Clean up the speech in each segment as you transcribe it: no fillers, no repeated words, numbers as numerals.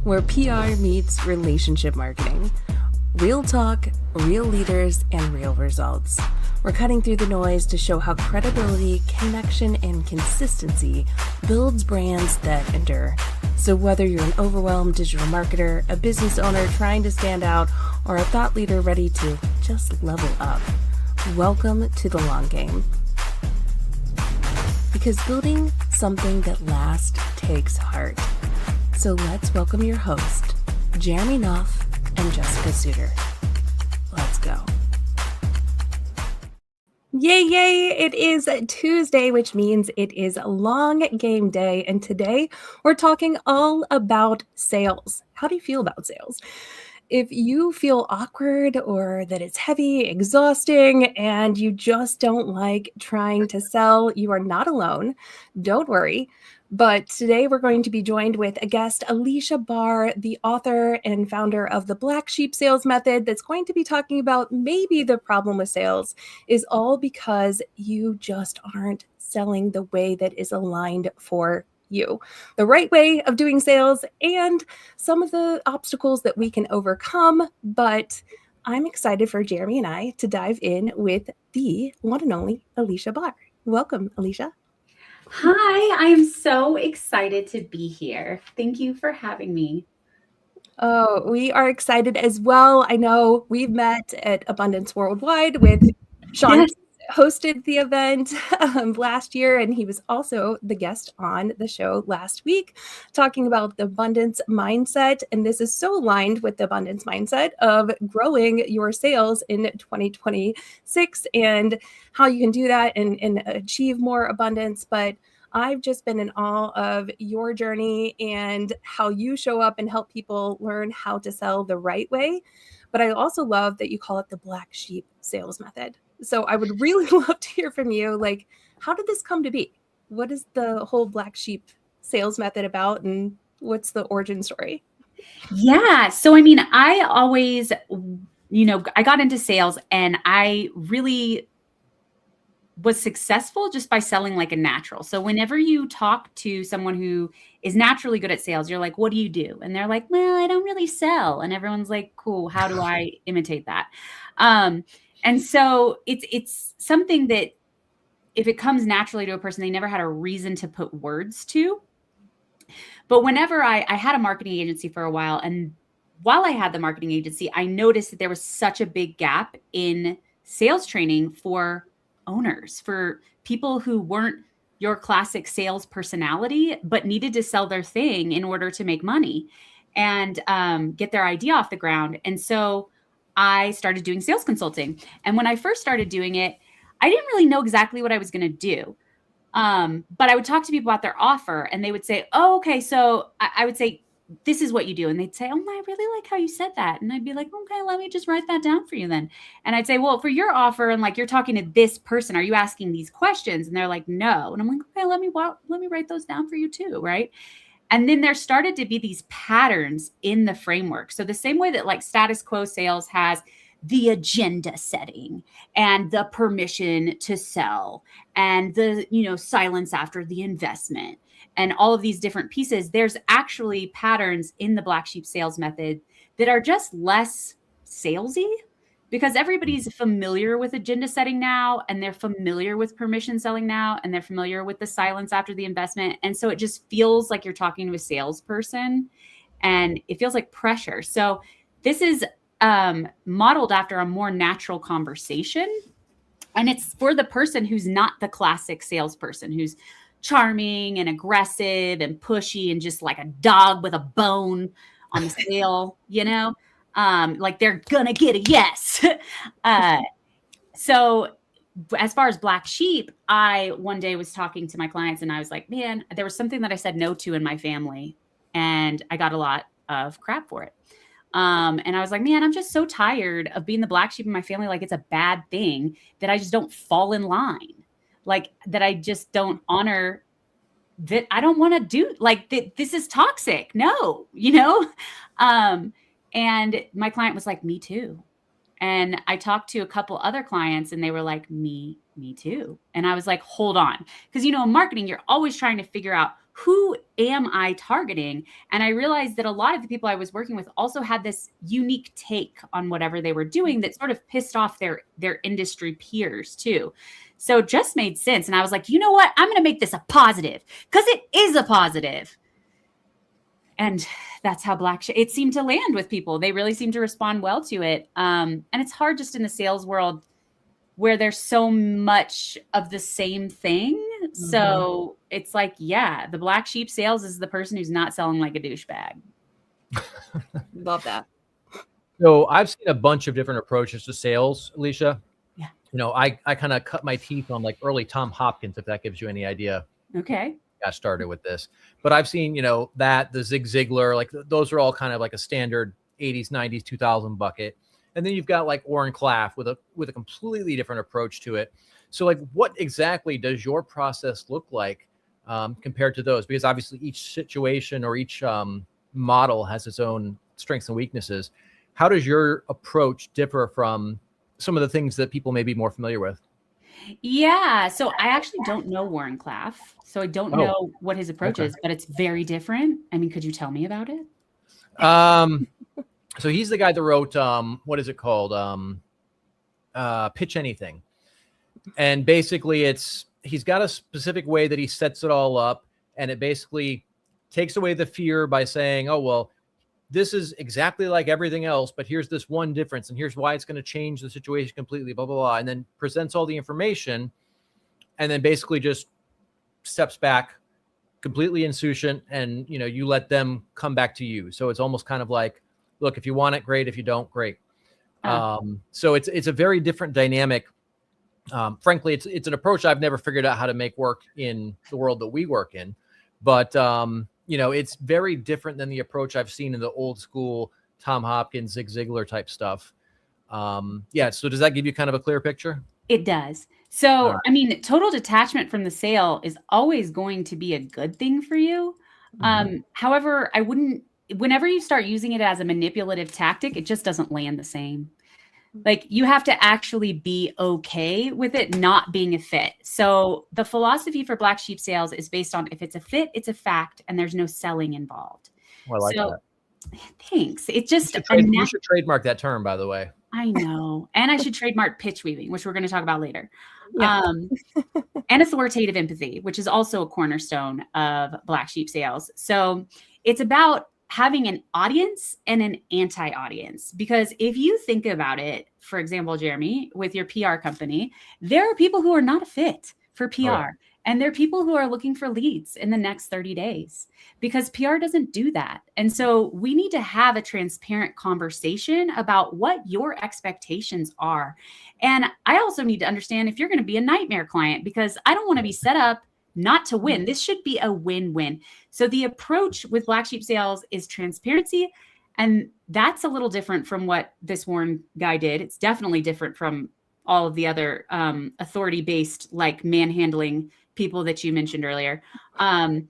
where PR meets relationship marketing. Real talk, real leaders, and real results. We're cutting through the noise to show how credibility, connection, and consistency builds brands that endure. So whether you're an overwhelmed digital marketer, a business owner trying to stand out, or a thought leader ready to just level up, welcome to the long game. Because building something that lasts takes heart. So let's welcome your host, Jeremy Knopf and Jessica Suter. Let's go. Yay, yay! It is Tuesday, which means it is a long game day. And today we're talking all about sales. How do you feel about sales? If you feel awkward or that it's heavy, exhausting, and you just don't like trying to sell, you are not alone. Don't worry. But today we're going to be joined with a guest, Aleasha Bahr, the author and founder of the Black Sheep Sales Method, that's going to be talking about maybe the problem with sales is all because you just aren't selling the way that is aligned for you, the right way of doing sales, and some of the obstacles that we can overcome. But I'm excited for Jeremy and I to dive in with the one and only Aleasha Bahr. Welcome, Aleasha. Hi, I am so excited to be here. Thank you for having me. Oh, we are excited as well. I know we've met at Abundance Worldwide with Sean. Yes. Hosted the event last year, and he was also the guest on the show last week talking about the abundance mindset. And this is so aligned with the abundance mindset of growing your sales in 2026 and how you can do that and achieve more abundance. But I've just been in awe of your journey and how you show up and help people learn how to sell the right way. But I also love that you call it the Black Sheep Sales Method. So I would really love to hear from you. Like, how did this come to be? What is the whole Black Sheep Sales Method about, and what's the origin story? Yeah. So, I mean, I always, I got into sales and I really was successful just by selling like a natural. So whenever you talk to someone who is naturally good at sales, you're like, what do you do? And they're like, well, I don't really sell. And everyone's like, cool. How do I imitate that? And so it's something that if it comes naturally to a person, they never had a reason to put words to. But whenever I had a marketing agency for a while, and while I had the marketing agency, I noticed that there was such a big gap in sales training for owners, for people who weren't your classic sales personality, but needed to sell their thing in order to make money and get their idea off the ground. And so I started doing sales consulting. And when I first started doing it, I didn't really know exactly what I was going to do. But I would talk to people about their offer and they would say, oh, okay. So I would say, this is what you do. And they'd say, oh, I really like how you said that. And I'd be like, okay, let me just write that down for you then. And I'd say, well, for your offer, and like, you're talking to this person, are you asking these questions? And they're like, no. And I'm like, okay, let me write those down for you too. Right. And then there started to be these patterns in the framework. So the same way that like status quo sales has the agenda setting and the permission to sell and the, silence after the investment and all of these different pieces, there's actually patterns in the Black Sheep Sales Method that are just less salesy because everybody's familiar with agenda setting now, and they're familiar with permission selling now, and they're familiar with the silence after the investment. And so it just feels like you're talking to a salesperson and it feels like pressure. So this is modeled after a more natural conversation. And it's for the person who's not the classic salesperson, who's charming and aggressive and pushy and just like a dog with a bone on the sale, like they're gonna get a yes. So as far as Black Sheep, I one day was talking to my clients and I was like, man, there was something that I said no to in my family and I got a lot of crap for it. And I was like, man, I'm just so tired of being the black sheep in my family. Like it's a bad thing that I just don't fall in line. Like that I just don't honor that. I don't want to do like this is toxic. No, and my client was like, me too. And I talked to a couple other clients and they were like, me too. And I was like, hold on. Because, in marketing, you're always trying to figure out who am I targeting? And I realized that a lot of the people I was working with also had this unique take on whatever they were doing that sort of pissed off their industry peers too. So it just made sense. And I was like, you know what? I'm going to make this a positive because it is a positive. And that's how it seemed to land with people. They really seemed to respond well to it. And it's hard just in the sales world where there's so much of the same thing. Mm-hmm. So it's like, yeah, the black sheep sales is the person who's not selling like a douchebag. Love that. So I've seen a bunch of different approaches to sales, Aleasha. Yeah. You know, I kind of cut my teeth on like early Tom Hopkins, if that gives you any idea. Okay. Got started with this, but I've seen, you know, that the Zig Ziglar, like those are all kind of like a standard 80s, 90s, 2000 bucket. And then you've got like Warren Claff with a completely different approach to it. So like, what exactly does your process look like compared to those? Because obviously each situation or each model has its own strengths and weaknesses. How does your approach differ from some of the things that people may be more familiar with? Yeah. So I actually don't know Warren Claff. So I don't know what his approach is, but it's very different. I mean, could you tell me about it? So he's the guy that wrote, what is it called? Pitch Anything. And basically he's got a specific way that he sets it all up. And it basically takes away the fear by saying, oh, well, this is exactly like everything else, but here's this one difference. And here's why it's going to change the situation completely, blah, blah, blah. And then presents all the information and then basically just steps back completely insouciant. And, you know, you let them come back to you. So it's almost kind of like, look, if you want it, great. If you don't, great. So it's a very different dynamic. Frankly, it's an approach I've never figured out how to make work in the world that we work in. But, you know, it's very different than the approach I've seen in the old school Tom Hopkins, Zig Ziglar type stuff. Yeah. So does that give you kind of a clear picture? It does. So, I mean, total detachment from the sale is always going to be a good thing for you. However, whenever you start using it as a manipulative tactic, it just doesn't land the same. Like you have to actually be okay with it not being a fit. So the philosophy for black sheep sales is based on if it's a fit, it's a fact, and there's no selling involved. Well, I like that. Thanks. It's just you should trademark that term, by the way. I know. And I should trademark pitch weaving, which we're going to talk about later. Yeah. And authoritative empathy, which is also a cornerstone of black sheep sales. So it's about having an audience and an anti-audience. Because if you think about it, for example, Jeremy, with your PR company, there are people who are not a fit for PR. Oh. And there are people who are looking for leads in the next 30 days because PR doesn't do that. And so we need to have a transparent conversation about what your expectations are. And I also need to understand if you're going to be a nightmare client, because I don't want to be set up not to win. This should be a win-win. So the approach with black sheep sales is transparency. And that's a little different from what this Warren guy did. It's definitely different from all of the other authority-based, like manhandling people that you mentioned earlier. And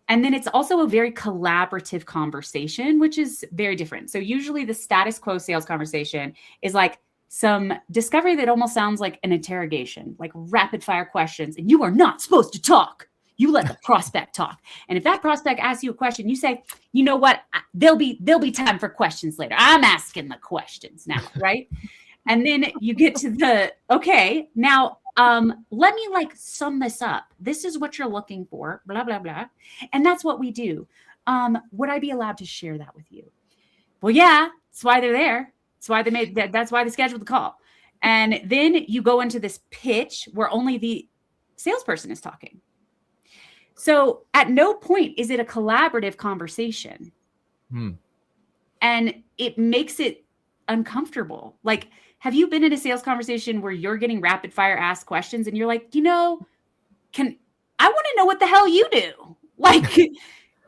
then it's also a very collaborative conversation, which is very different. So usually the status quo sales conversation is like some discovery that almost sounds like an interrogation, like rapid fire questions. And you are not supposed to talk. You let the prospect talk. And if that prospect asks you a question, you say, you know what, there'll be time for questions later. I'm asking the questions now, right? And then you get to the, okay, now let me like sum this up. This is what you're looking for, blah, blah, blah. And that's what we do. Would I be allowed to share that with you? Well, yeah, that's why they're there. That's why that's why they scheduled the call. And then you go into this pitch where only the salesperson is talking. So at no point is it a collaborative conversation. And it makes it uncomfortable. Like, have you been in a sales conversation where you're getting rapid fire asked questions and you're like, you know, I want to know what the hell you do? Like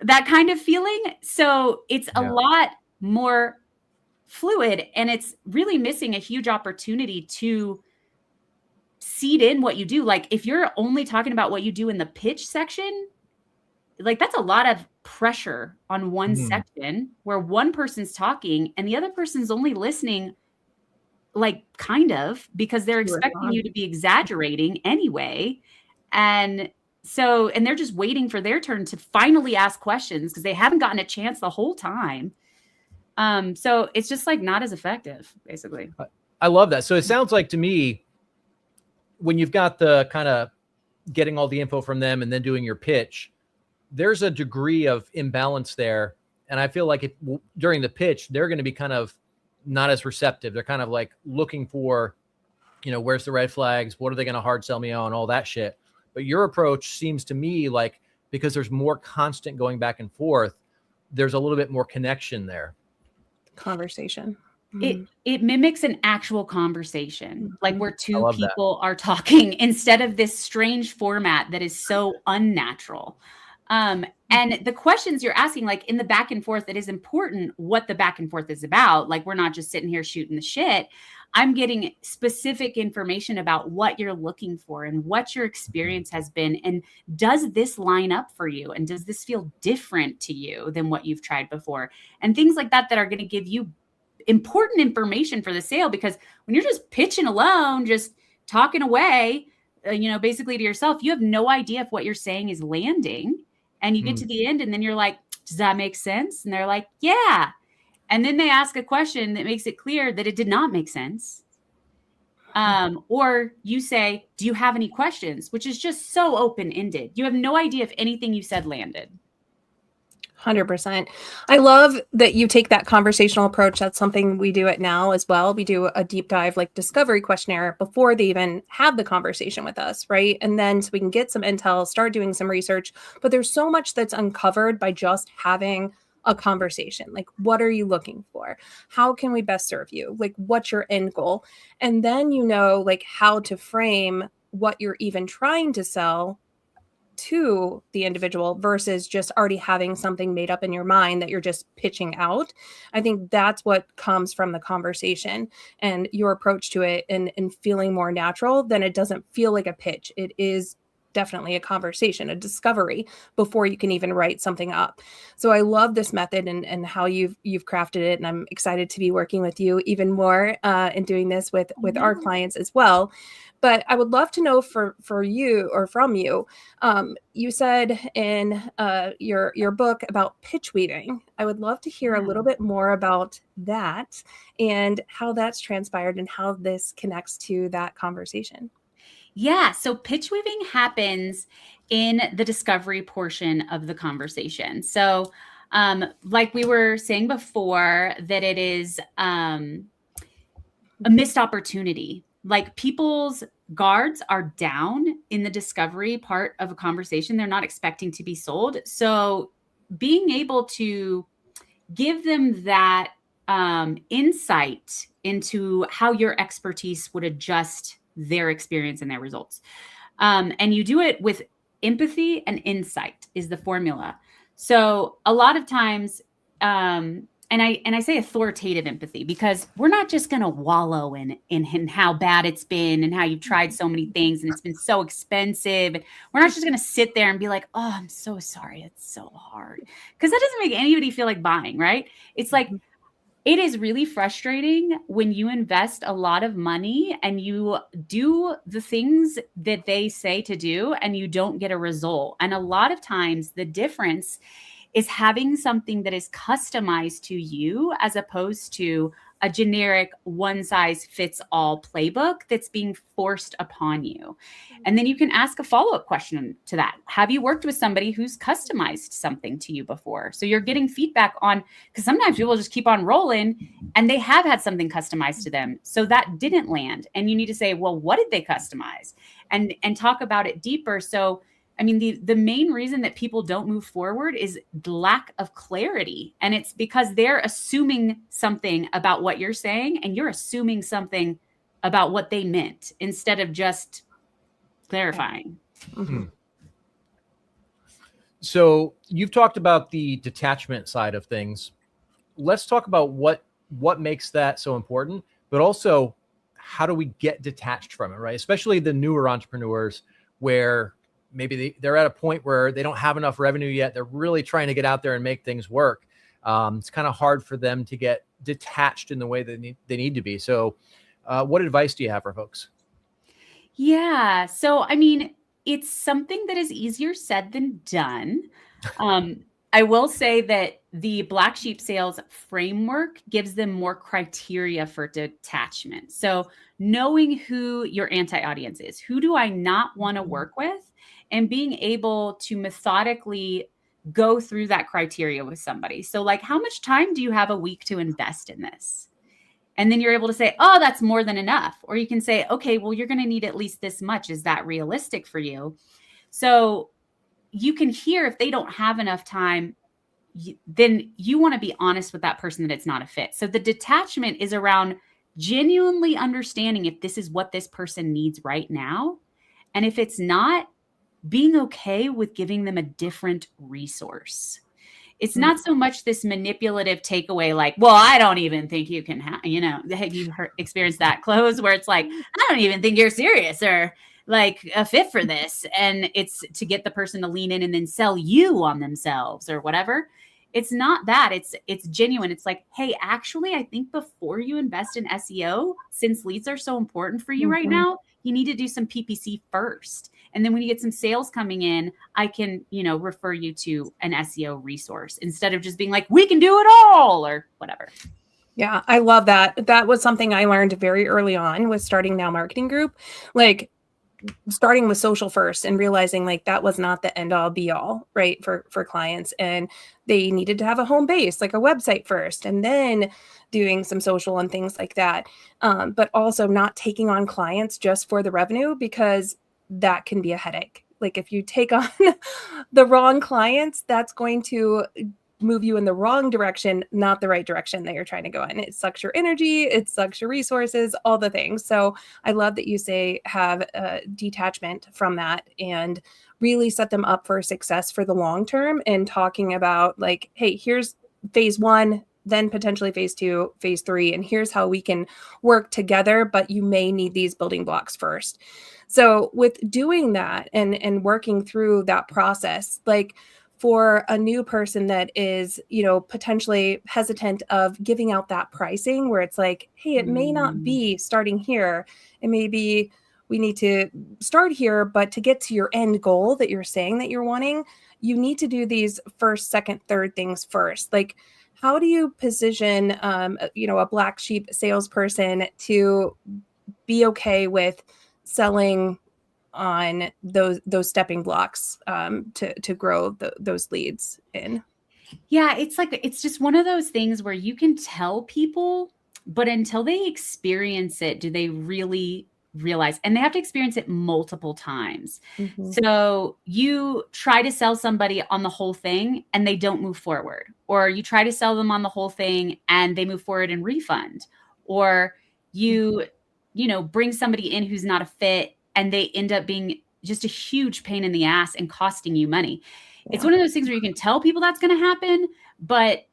that kind of feeling. So it's a lot more fluid, and it's really missing a huge opportunity to seed in what you do. Like if you're only talking about what you do in the pitch section, like that's a lot of pressure on one section where one person's talking and the other person's only listening, like kind of, because they're expecting you to be exaggerating anyway. And So, and they're just waiting for their turn to finally ask questions because they haven't gotten a chance the whole time. So it's just like not as effective, basically. I love that. So it sounds like to me, when you've got the kind of getting all the info from them and then doing your pitch, there's a degree of imbalance there. And I feel like during the pitch, they're going to be kind of not as receptive. They're kind of like looking for, where's the red flags? What are they going to hard sell me on? All that shit. But your approach seems to me like, because there's more constant going back and forth, there's a little bit more connection there. Conversation. It mimics an actual conversation, like where two people are talking instead of this strange format that is so unnatural. And the questions you're asking, like in the back and forth, it is important what the back and forth is about. Like, we're not just sitting here shooting the shit. I'm getting specific information about what you're looking for and what your experience has been. And does this line up for you? And does this feel different to you than what you've tried before? And things like that are going to give you important information for the sale, because when you're just pitching alone, just talking away, basically to yourself, you have no idea if what you're saying is landing. And you get to the end and then you're like, does that make sense? And they're like, yeah. And then they ask a question that makes it clear that it did not make sense. Or you say, do you have any questions? Which is just so open-ended. You have no idea if anything you said landed. 100%. I love that you take that conversational approach. That's something we do at Now as well. We do a deep dive, like discovery questionnaire before they even have the conversation with us, right? And then so we can get some intel, start doing some research. But there's so much that's uncovered by just having a conversation. Like, what are you looking for? How can we best serve you? Like, what's your end goal? And then like how to frame what you're even trying to sell to the individual versus just already having something made up in your mind that you're just pitching out. I think that's what comes from the conversation and your approach to it, and feeling more natural. Then it doesn't feel like a pitch. It is definitely a conversation, a discovery before you can even write something up. So I love this method and how you've crafted it. And I'm excited to be working with you even more and doing this with our clients as well. But I would love to know for you or from you, you said in your book about pitch weaving. I would love to hear a little bit more about that and how that's transpired and how this connects to that conversation. Yeah. So pitch weaving happens in the discovery portion of the conversation. So like we were saying before, that it is a missed opportunity. Like, people's guards are down in the discovery part of a conversation. They're not expecting to be sold. So being able to give them that insight into how your expertise would adjust their experience and their results. And you do it with empathy and insight is the formula. So a lot of times, and I say authoritative empathy because we're not just going to wallow in how bad it's been and how you've tried so many things and it's been so expensive. We're not just going to sit there and be like, oh, I'm so sorry. It's so hard. Because that doesn't make anybody feel like buying, right? It's like, it is really frustrating when you invest a lot of money and you do the things that they say to do and you don't get a result. And a lot of times the difference is having something that is customized to you as opposed to a generic one-size-fits-all playbook that's being forced upon you. And then you can ask a follow-up question to that. Have you worked with somebody who's customized something to you before? So you're getting feedback on, because sometimes people just keep on rolling and they have had something customized to them. So that didn't land. And you need to say, well, what did they customize? And talk about it deeper. So I mean, the main reason that people don't move forward is the lack of clarity. And it's because they're assuming something about what you're saying and you're assuming something about what they meant instead of just clarifying. Mm-hmm. So you've talked about the detachment side of things. Let's talk about what makes that so important, but also how do we get detached from it, right? Especially the newer entrepreneurs where maybe they're at a point where they don't have enough revenue yet. They're really trying to get out there and make things work. It's kind of hard for them to get detached in the way that they need to be. So what advice do you have for folks? Yeah. So, I mean, it's something that is easier said than done. I will say that the black sheep sales framework gives them more criteria for detachment. So knowing who your anti-audience is, who do I not want to work with, and being able to methodically go through that criteria with somebody. So like, how much time do you have a week to invest in this? And then you're able to say, oh, that's more than enough. Or you can say, okay, well, you're going to need at least this much. Is that realistic for you? So you can hear if they don't have enough time, then you want to be honest with that person that it's not a fit. So the detachment is around genuinely understanding if this is what this person needs right now. And if it's not, being okay with giving them a different resource. It's not so much this manipulative takeaway, like, well, I don't even think you can have, have you experienced that close where it's like, I don't even think you're serious or like a fit for this. And it's to get the person to lean in and then sell you on themselves or whatever. It's not that. It's genuine. It's like, hey, actually, I think before you invest in SEO, since leads are so important for you right now, you need to do some PPC first. And then when you get some sales coming in, I can, refer you to an SEO resource instead of just being like, we can do it all or whatever. Yeah, I love that. That was something I learned very early on with starting Now Marketing Group, like starting with social first and realizing like that was not the end all be all, right? For clients. And they needed to have a home base, like a website first, and then doing some social and things like that. But also not taking on clients just for the revenue, because that can be a headache. Like if you take on the wrong clients, that's going to move you in the wrong direction, not the right direction that you're trying to go in. It sucks your energy, it sucks your resources, all the things. So I love that you say have a detachment from that and really set them up for success for the long term, and talking about like, hey, here's phase 1, then potentially phase 2, phase 3, and here's how we can work together, but you may need these building blocks first. So with doing that and working through that process, like for a new person that is, potentially hesitant of giving out that pricing where it's like, hey, it may not be starting here. It may be we need to start here, but to get to your end goal that you're saying that you're wanting, you need to do these first, second, third things first. Like, how do you position, a black sheep salesperson to be okay with selling on those stepping blocks to grow those leads in? Yeah, it's just one of those things where you can tell people, but until they experience it, do they really realize? And they have to experience it multiple times. So you try to sell somebody on the whole thing and they don't move forward, or you try to sell them on the whole thing and they move forward and refund, or you bring somebody in who's not a fit and they end up being just a huge pain in the ass and costing you money. It's one of those things where you can tell people that's going to happen, but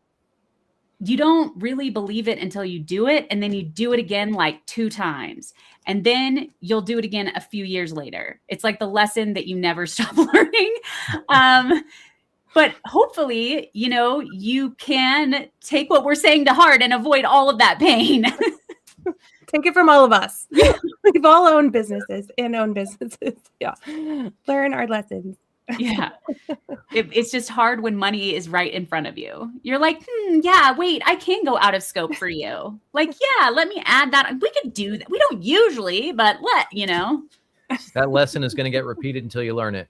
you don't really believe it until you do it. And then you do it again like 2 times. And then you'll do it again a few years later. It's like the lesson that you never stop learning. But hopefully, you can take what we're saying to heart and avoid all of that pain. Take it from all of us. We've all owned businesses and own businesses. Yeah. Learn our lessons. Yeah. It's just hard when money is right in front of you. You're like, yeah, wait, I can go out of scope for you. Like, yeah, let me add that. We could do that. We don't usually, but That lesson is going to get repeated until you learn it.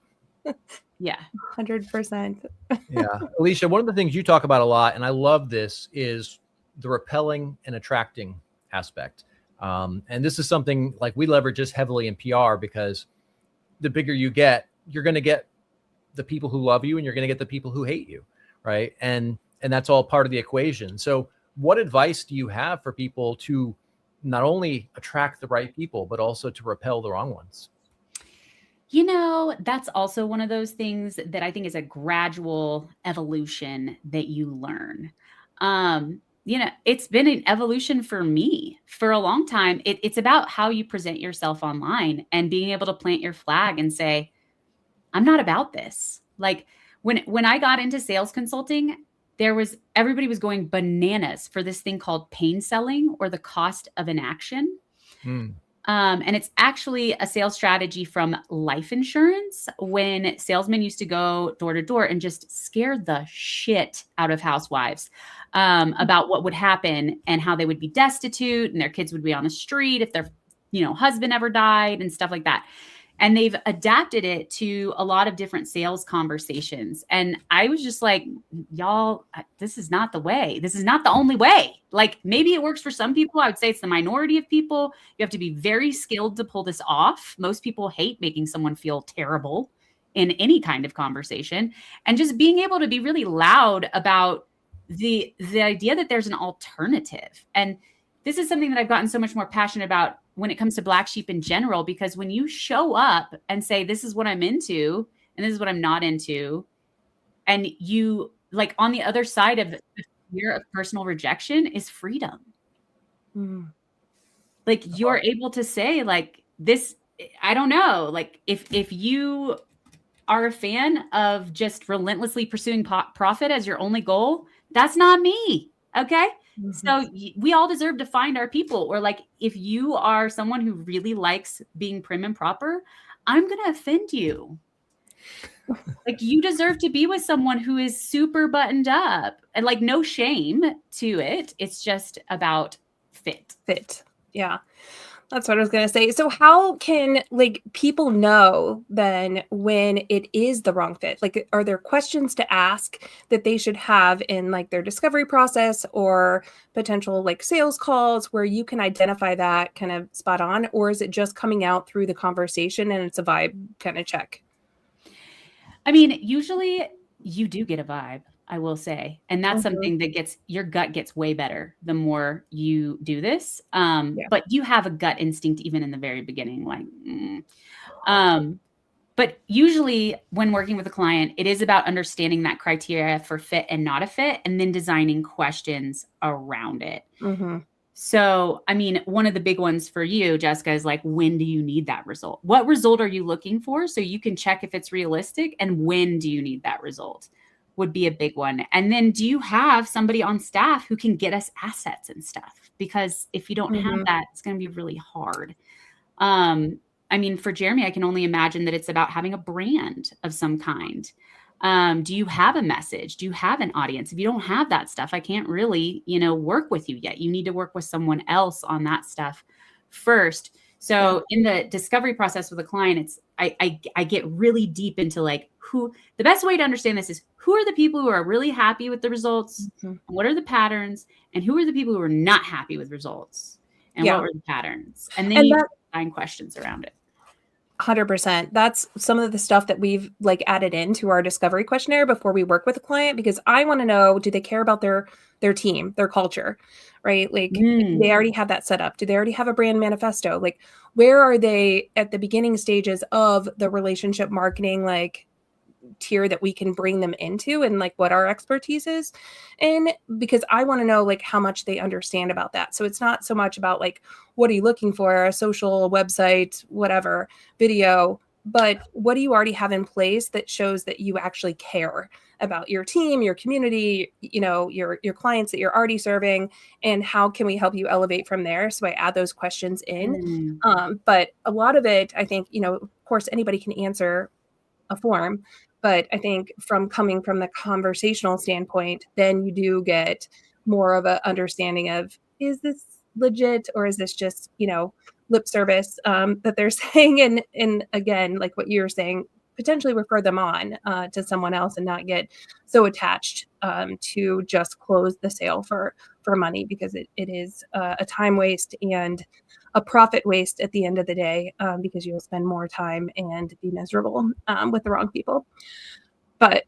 Yeah. 100%. Yeah. Aleasha, one of the things you talk about a lot, and I love this, is the repelling and attracting aspect. And this is something like we leverage just heavily in PR, because the bigger you get, you're going to get the people who love you and you're going to get the people who hate you. Right. And that's all part of the equation. So what advice do you have for people to not only attract the right people, but also to repel the wrong ones? That's also one of those things that I think is a gradual evolution that you learn. It's been an evolution for me for a long time. It's about how you present yourself online and being able to plant your flag and say, I'm not about this. Like when I got into sales consulting, everybody was going bananas for this thing called pain selling, or the cost of inaction. And it's actually a sales strategy from life insurance, when salesmen used to go door to door and just scare the shit out of housewives about what would happen and how they would be destitute and their kids would be on the street if their husband ever died and stuff like that. And they've adapted it to a lot of different sales conversations. And I was just like, y'all, this is not the way. This is not the only way. Like, maybe it works for some people. I would say it's the minority of people. You have to be very skilled to pull this off. Most people hate making someone feel terrible in any kind of conversation. And just being able to be really loud about the idea that there's an alternative. And this is something that I've gotten so much more passionate about when it comes to Black sheep in general, because when you show up and say, this is what I'm into and this is what I'm not into, and you, like, on the other side of the fear of personal rejection is freedom. Like, you're able to say, like, this, I don't know, like, if you are a fan of just relentlessly pursuing profit as your only goal, that's not me. Okay. So we all deserve to find our people. Or, like, if you are someone who really likes being prim and proper, I'm going to offend you. Like, you deserve to be with someone who is super buttoned up, and, like, no shame to it. It's just about fit. Yeah. That's what I was going to say. So how can, like, people know then when it is the wrong fit? Like, are there questions to ask that they should have in, like, their discovery process or potential, like, sales calls where you can identify that kind of spot on? Or is it just coming out through the conversation and it's a vibe kind of check? I mean, usually you do get a vibe, I will say. And that's something that your gut gets way better the more you do this. But you have a gut instinct even in the very beginning, like, but usually when working with a client, it is about understanding that criteria for fit and not a fit, and then designing questions around it. So, I mean, one of the big ones for you, Jessica, is like, when do you need that result? What result are you looking for? So you can check if it's realistic, and when do you need that result would be a big one. And then, do you have somebody on staff who can get us assets and stuff? Because if you don't have that, it's going to be really hard. I mean, for Jeremy, I can only imagine that it's about having a brand of some kind. Do you have a message? Do you have an audience? If you don't have that stuff, I can't really, work with you yet. You need to work with someone else on that stuff first. So in the discovery process with a client, it's, I get really deep into, like, the best way to understand this is, who are the people who are really happy with the results? And what are the patterns? And who are the people who are not happy with results? And what were the patterns? And then you find questions around it. 100%. That's some of the stuff that we've, like, added into our discovery questionnaire before we work with a client, because I want to know, do they care about their team, their culture, right? Like, they already have that set up. Do they already have a brand manifesto? Like, where are they at the beginning stages of the relationship marketing, like, tier that we can bring them into, and, like, what our expertise is? And because I want to know, like, how much they understand about that. So it's not so much about, like, what are you looking for, a social website, whatever, video, but what do you already have in place that shows that you actually care about your team, your community, your clients that you're already serving, and how can we help you elevate from there? So I add those questions in. But a lot of it, I think, of course, anybody can answer a form, but I think coming from the conversational standpoint, then you do get more of a understanding of, is this legit, or is this just, lip service that they're saying? And again, like what you're saying, potentially refer them on to someone else and not get so attached to just close the sale for money, because it is a time waste and a profit waste at the end of the day, because you'll spend more time and be miserable with the wrong people. But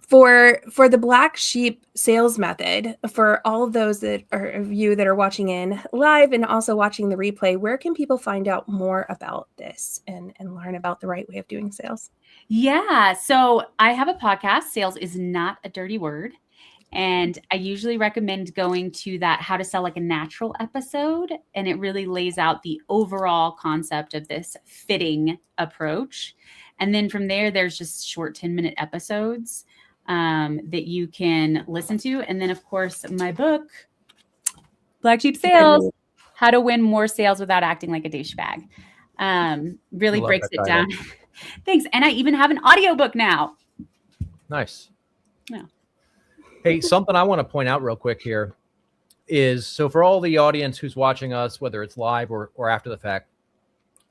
for the black sheep sales method, for all of those that are of you that are watching in live and also watching the replay, where can people find out more about this and learn about the right way of doing sales? Yeah. So I have a podcast, Sales is Not a Dirty Word. And I usually recommend going to that How to Sell Like a Natural episode. And it really lays out the overall concept of this fitting approach. And then from there, there's just short 10-minute episodes that you can listen to. And then, of course, my book, Black Sheep Sales, How to Win More Sales Without Acting Like a Douchebag. Really breaks it down. Thanks. And I even have an audiobook now. Nice. Yeah. Hey, something I want to point out real quick here is, so for all the audience who's watching us, whether it's live or after the fact,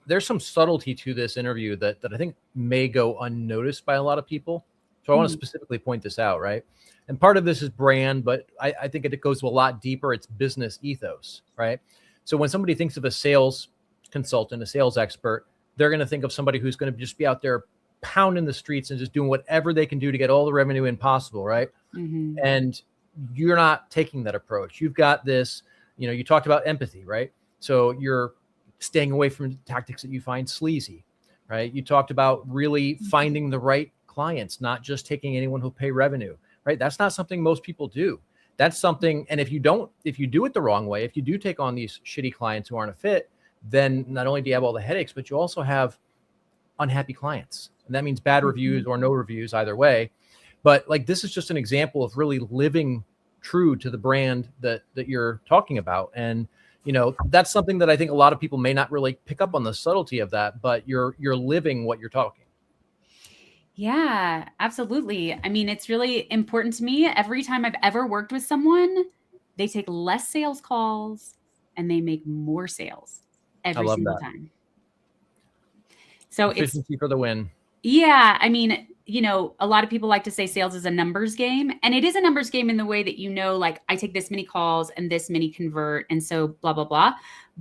there's some subtlety to this interview that I think may go unnoticed by a lot of people. So I want to specifically point this out, right? And part of this is brand, but I think it goes a lot deeper. It's business ethos, right? So when somebody thinks of a sales consultant, a sales expert, they're going to think of somebody who's going to just be out there pounding the streets and just doing whatever they can do to get all the revenue in possible, right? Mm-hmm. And you're not taking that approach. You've got this, you talked about empathy, right? So you're staying away from tactics that you find sleazy, right? You talked about really finding the right clients, not just taking anyone who'll pay revenue, right? That's not something most people do. That's something, and if you do it the wrong way, if you do take on these shitty clients who aren't a fit, then not only do you have all the headaches, but you also have unhappy clients. And that means bad reviews or no reviews, either way. But like, this is just an example of really living true to the brand that you're talking about. And, that's something that I think a lot of people may not really pick up on the subtlety of that, but you're living what you're talking. Yeah, absolutely. I mean, it's really important to me. Every time I've ever worked with someone, they take less sales calls and they make more sales every single time. So efficiency for the win. Yeah. I mean, a lot of people like to say sales is a numbers game, and it is a numbers game in the way that, like, I take this many calls and this many convert. And so blah, blah, blah.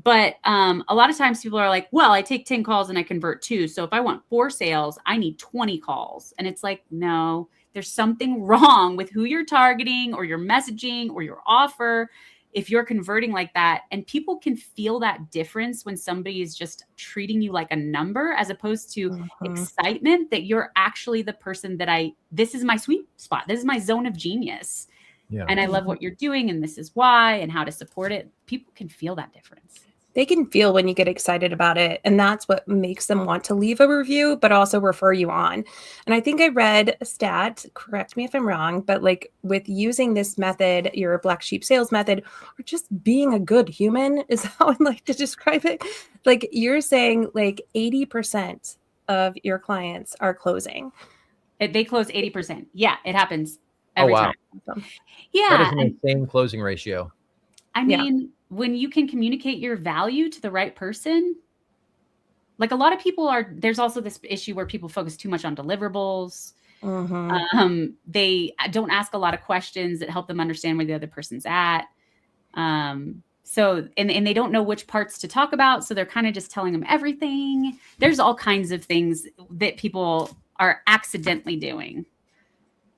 But a lot of times people are like, well, I take 10 calls and I convert 2. So if I want 4 sales, I need 20 calls. And it's like, no, there's something wrong with who you're targeting or your messaging or your offer if you're converting like that. And people can feel that difference when somebody is just treating you like a number, as opposed to excitement that you're actually the person that this is my sweet spot. This is my zone of genius. Yeah. And I love what you're doing, and this is why, and how to support it. People can feel that difference. They can feel when you get excited about it. And that's what makes them want to leave a review, but also refer you on. And I think I read a stat, correct me if I'm wrong, but like with using this method, your black sheep sales method, or just being a good human is how I like to describe it. Like you're saying like 80% of your clients are closing. They close 80%. Yeah, it happens every time. Yeah. That is an insane closing ratio. I mean, when you can communicate your value to the right person, like a lot of people there's also this issue where people focus too much on deliverables. They don't ask a lot of questions that help them understand where the other person's at. So, and they don't know which parts to talk about. So they're kind of just telling them everything. There's all kinds of things that people are accidentally doing.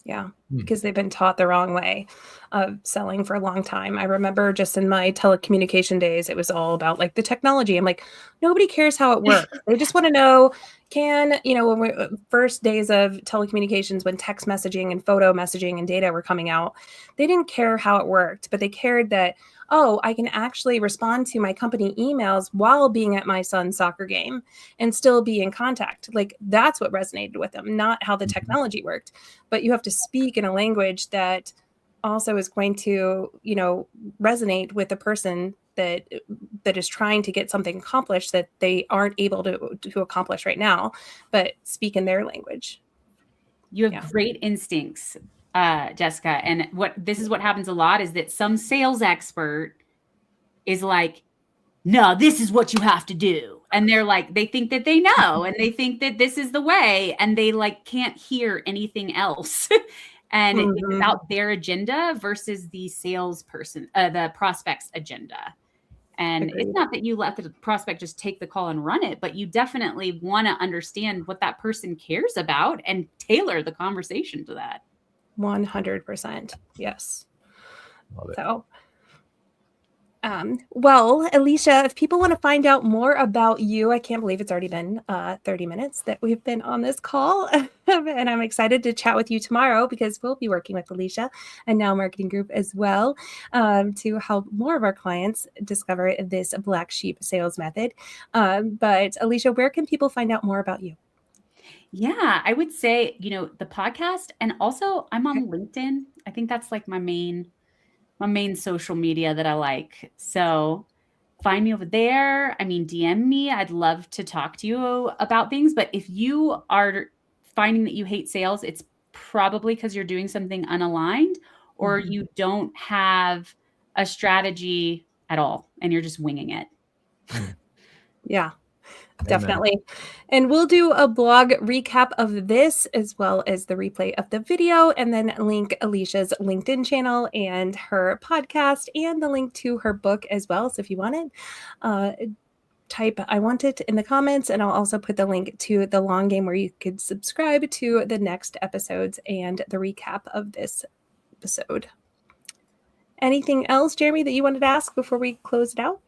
Yeah, because they've been taught the wrong way of selling for a long time. I remember just in my telecommunication days, it was all about like the technology. I'm like, nobody cares how it works. They just want to know, when first days of telecommunications, when text messaging and photo messaging and data were coming out, they didn't care how it worked, but they cared that, I can actually respond to my company emails while being at my son's soccer game and still be in contact. Like that's what resonated with them, not how the technology worked. But you have to speak in a language that also is going to, resonate with the person that is trying to get something accomplished that they aren't able to accomplish right now, but speak in their language. You have great instincts, Jessica. And this is what happens a lot is that some sales expert is like, no, this is what you have to do. And they're like, they think that they know, and they think that this is the way, and they like can't hear anything else. And it's about their agenda versus the salesperson, the prospect's agenda. And Agreed. It's not that you let the prospect just take the call and run it, but you definitely want to understand what that person cares about and tailor the conversation to that. 100%. Yes. Love it. So, well, Aleasha, if people want to find out more about you, I can't believe it's already been 30 minutes that we've been on this call. And I'm excited to chat with you tomorrow because we'll be working with Aleasha and Now Marketing Group as well to help more of our clients discover this black sheep sales method. But Aleasha, where can people find out more about you? Yeah, I would say, the podcast, and also I'm on LinkedIn. I think that's like my main social media that I like. So find me over there. I mean, DM me. I'd love to talk to you about things. But if you are finding that you hate sales, it's probably because you're doing something unaligned or you don't have a strategy at all and you're just winging it. Yeah. Definitely. And we'll do a blog recap of this as well as the replay of the video, and then link Aleasha's LinkedIn channel and her podcast and the link to her book as well. So if you want it, type I want it in the comments, and I'll also put the link to the long game where you could subscribe to the next episodes and the recap of this episode. Anything else, Jeremy, that you wanted to ask before we close it out?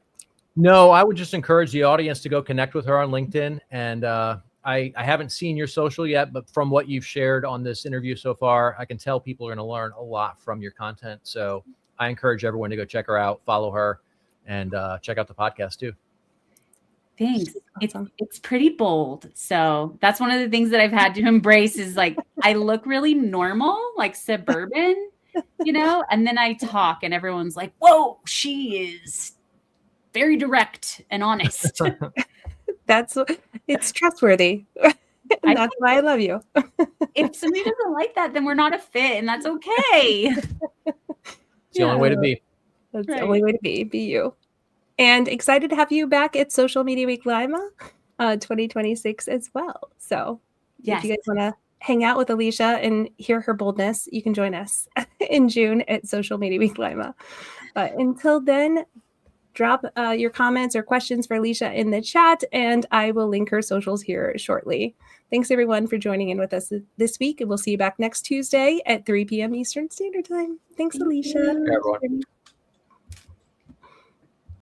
No, I would just encourage the audience to go connect with her on LinkedIn. And I haven't seen your social yet, but from what you've shared on this interview so far, I can tell people are going to learn a lot from your content. So I encourage everyone to go check her out, follow her, and check out the podcast too. Thanks. Awesome. It's pretty bold. So that's one of the things that I've had to embrace is like, I look really normal, like suburban, and then I talk and everyone's like, whoa, she is very direct and honest. It's trustworthy. And that's why I love you. If somebody doesn't like that, then we're not a fit, and that's okay. It's the only way to be. That's the only way to be. Be you. And excited to have you back at Social Media Week Lima 2026 as well. So if you guys want to hang out with Aleasha and hear her boldness, you can join us in June at Social Media Week Lima. But until then, drop your comments or questions for Aleasha in the chat, and I will link her socials here shortly. Thanks, everyone, for joining in with us this week, and we'll see you back next Tuesday at 3 p.m. Eastern Standard Time. Thanks, Aleasha. Hey, everyone.